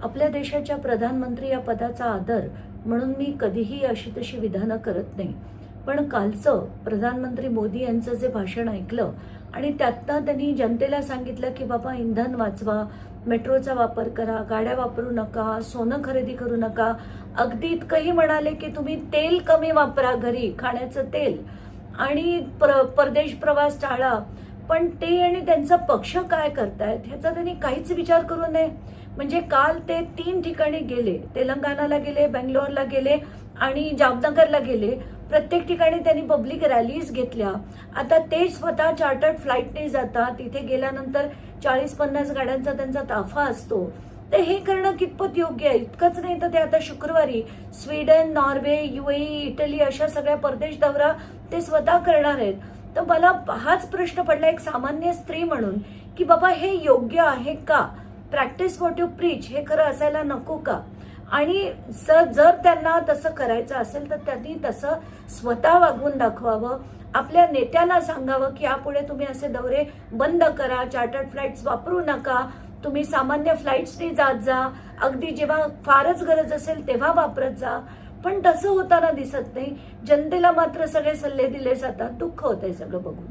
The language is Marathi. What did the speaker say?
आपल्या देशाच्या प्रधानमंत्री या पदाचा आदर म्हणून मी कधीही अशी तशी विधानं करत नाही. पण कालचं प्रधानमंत्री मोदी यांचं जे भाषण ऐकलं आणि त्यातनं त्यांनी जनतेला सांगितलं की बाबा इंधन वाचवा, मेट्रोचा वापर करा, गाड्या वापरू नका, सोनं खरेदी करू नका, अगदी इतकंही म्हणाले की तुम्ही तेल कमी वापरा घरी, खाण्याचं तेल, आणि परदेश प्रवास टाळा. पण ते आणि त्यांचा पक्ष काय करतायत ह्याचा त्यांनी काहीच विचार करू नये. म्हणजे काल ते 3 ठिकाणी गेले, तेलंगणाला गेले, बेंगलोरला गेले आणि जामनगरला गेले. प्रत्येक ठिकाणी त्यांनी पब्लिक रॅलीज घेतल्या. आता ते स्वतः चार्टर्ड फ्लाईटने जातात. तिथे गेल्यानंतर 40-50 गाड्यांचा त्यांचा ताफा असतो. तर हे करणं कितपत योग्य आहे? इतकंच नाही तर ते आता शुक्रवारी स्वीडन, नॉर्वे, UAE, इटली अशा सगळ्या परदेश दौरा ते स्वतः करणार आहेत. तर मला हाच प्रश्न पडला एक सामान्य स्त्री म्हणून की बाबा हे योग्य आहे का? प्रॅक्टिस व्हॉट यू प्रीच हे खरं असायला नको का? आणि जर त्यांना तसं करायचं असेल तर त्यांनी तसं स्वतः वागवून दाखवावं. आपल्या नेत्यांना सांगावं की यापुढे तुम्ही असे दौरे बंद करा, चार्टर्ड फ्लाईट्स वापरू नका, तुम्ही सामान्य फ्लाईट्सनी जात जा, अगदी जेव्हा फारच गरज असेल तेव्हा वापरत जा. पण तसं होताना दिसत नाही. जनतेला मात्र सगळे सल्ले दिले जातात. दुःख होतंय सगळं बघून.